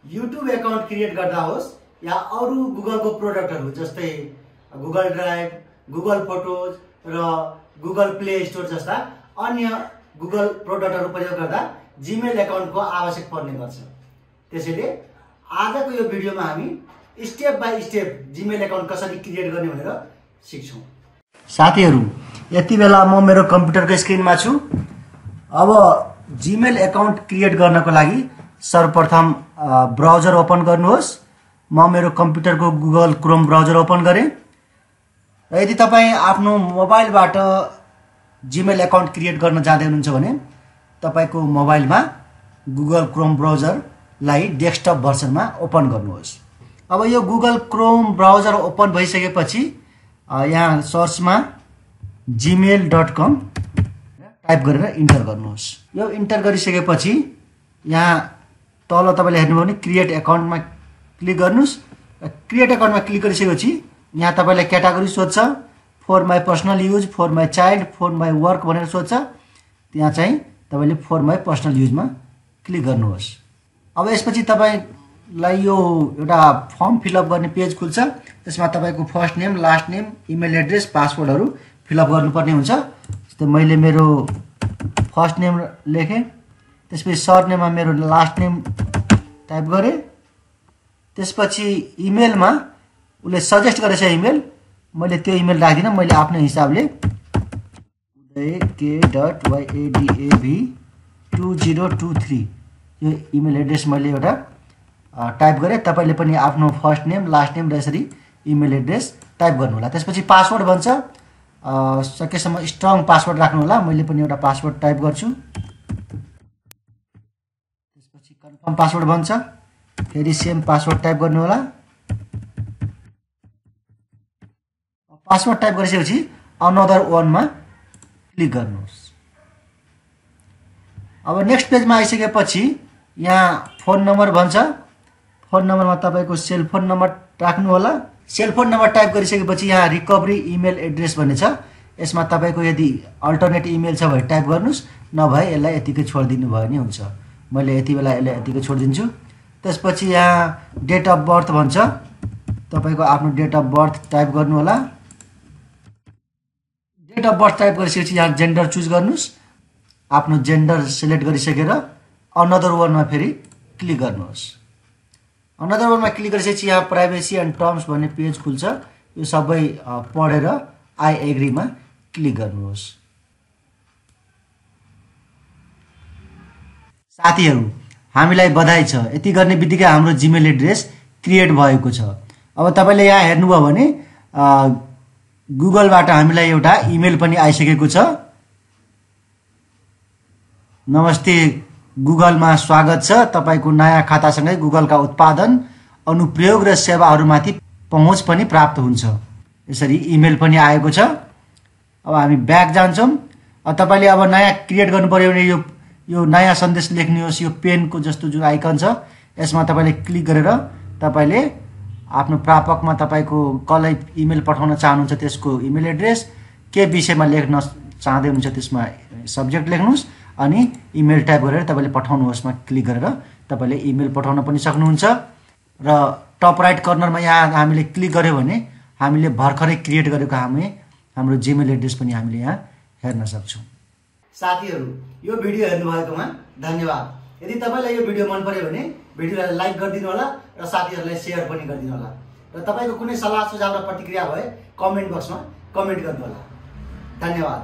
YouTube account create गर्दा होस् या अरु गुगलको प्रोडक्टहरु जस्तै गुगल ड्राइभ, गुगल फोटोज र गुगल प्ले स्टोर जस्ता अन्य गुगल प्रोडक्टहरु प्रयोग गर्दा जीमेल अकाउन्टको आवश्यक पर्ने गर्छ। त्यसैले आजको यो भिडियोमा हामी step by step Gmail account कसरी क्रिएट गर्ने भनेर सिक्छौं। साथीहरु, यति बेला म मेरो कम्प्युटरको स्क्रिनमा छु। अब जीमेल अकाउन्ट क्रिएट गर्नको लागि सर्वप्रथम ब्राउजर ओपन गर्नुहोस्। म मेरो कम्प्युटरको गुगल क्रोम ब्राउजर ओपन गरे। र यदि तपाई आफ्नो मोबाइलबाट जीमेल अकाउन्ट क्रिएट गर्न जाँदै हुनुहुन्छ भने तपाईको मोबाइलमा गुगल क्रोम ब्राउजरलाई डेस्कटप भर्सनमा ओपन गर्नुहोस्। अब यो गुगल क्रोम ब्राउजर ओपन भइसकेपछि यहाँ सर्चमा gmail.com टाइप गरेर इन्टर गर्नुहोस्। यो इन्टर गरिसकेपछि यहाँ तल तपाईले हेर्नुभयो भने क्रिएट अकाउन्टमा क्लिक गर्नुस्। क्रिएट अकाउन्टमा क्लिक गरिसकेपछि यहाँ तपाईलाई क्याटेगोरी सोध्छ, for my personal use, for my child, for my work भनेर सोध्छ। त्यहाँ चाहिँ तपाईले फर माई पर्सनल युजमा क्लिक गर्नुहोस्। अब यसपछि तपाईलाई यो एउटा फर्म फिलअप गर्ने पेज खुल्छ। त्यसमा तपाईको first name, last name, email address, पासवर्डहरु फिलअप गर्नुपर्ने हुन्छ। जस्तै मैले मेरो फर्स्ट नेम लेखे, त्यसपछि सरनेममा मेरो लास्ट नेम टाइप गरे। त्यसपछि इमेलमा उले सजेस्ट गरेछ इमेल, मैले त्यो इमेल राख्दिन, मैले आफ्नो हिसाबले uday.k.yadav2023 यो इमेल एड्रेस मैले एउटा टाइप गरे। तपाईले पनि आफ्नो फर्स्ट नेम, लास्ट नेम र यसरी इमेल एड्रेस टाइप गर्नु होला। त्यसपछि पासवर्ड भन्छ, सकेसम्म स्ट्रङ पासवर्ड राख्नु होला। मैले पनि एउटा पासवर्ड टाइप गर्छु। त्यसपछि कन्फर्म पासवर्ड भन्छ, फेरि सेम पासवर्ड टाइप गर्नु होला। पासवर्ड टाइप गरिसकेपछि अनदर वानमा क्लिक गर्नुहोस्। अब नेक्स्ट पेजमा आइसकेपछि यहाँ फोन नम्बर भन्छ। फोन नम्बरमा तपाईको सेल फोन नम्बर राख्नु होला। सेल फोन नम्बर टाइप गरिसकेपछि यहाँ रिकभरी इमेल एड्रेस भन्ने छ। यसमा तपाईको यदि अल्टरनेट इमेल छ भने टाइप गर्नुस्, नभए यसलाई यतिकै छोड्दिनु भयो नि हुन्छ। मैले यति बेला यसलाई यतिकै छोड्दिन्छु। त्यसपछि यहाँ डेट अफ बर्थ भन्छ, तपाईको आफ्नो डेट अफ बर्थ टाइप गर्नु होला। डेट अफ बर्थ टाइप गरिसकेपछि यहाँ जेन्डर चुज गर्नुस्। आफ्नो जेन्डर सिलेक्ट गरिसकेर अनदर वानमा फेरि क्लिक गर्नुहोस्। अनदर वानमा क्लिक गरिसकेपछि यहाँ प्राइभेसी एन्ड टर्म्स भन्ने पेज खुल्छ। यो सबै पढेर आई एग्रीमा क्लिक गर्नुहोस्। साथीहरु, हामीलाई बधाई छ। यति गर्ने बित्तिकै हाम्रो जीमेल एड्रेस क्रिएट भएको छ। अब तपाईले यहाँ हेर्नुभयो भने गुगलबाट हामीलाई एउटा इमेल पनि आइसकेको छ। नमस्ते, गुगलमा स्वागत छ। तपाईको नयाँ खातासँगै गुगलका उत्पादन, अनुप्रयोग र सेवाहरूमाथि पहुँच पनि प्राप्त हुन्छ। यसरी इमेल पनि आएको छ। अब हामी ब्याक जान्छौं। अब तपाईले अब नयाँ क्रिएट गर्नु पर्यो भने यो नयाँ सन्देश लेख्नुहोस्। यो पेनको जस्तो जुन आइकन छ यसमा तपाईले क्लिक गरेर तपाईले आफ्नो प्रापकमा तपाईको कसलाई इमेल पठाउन चाहनुहुन्छ त्यसको इमेल एड्रेस, के विषयमा लेख्न चाहदै हुनुहुन्छ त्यसमा सब्जेक्ट लेख्नुस् अनि इमेल टाइप गरेर तपाईले पठाउनुहोस्मा क्लिक गरेर तपाईले इमेल पठाउन पनि सक्नुहुन्छ। र टप राइट कर्नरमा यहाँ हामीले क्लिक गर्यो भने हामीले भर्खरै क्रिएट गरेको हाम्रो जीमेल एड्रेस पनि हामीले यहाँ हेर्न सक्छौं। साथीहरु, यो भिडियो हेर्नु भएकोमा धन्यवाद। यदि तपाईलाई यो भिडियो मन पर्यो भने भिडियोलाई लाइक गरिदिनु होला र साथीहरुलाई शेयर पनि गरिदिनु होला। र तपाईको कुनै सल्लाह सुझाव र प्रतिक्रिया भए कमेन्ट बक्समा कमेन्ट गर्नु होला। धन्यवाद।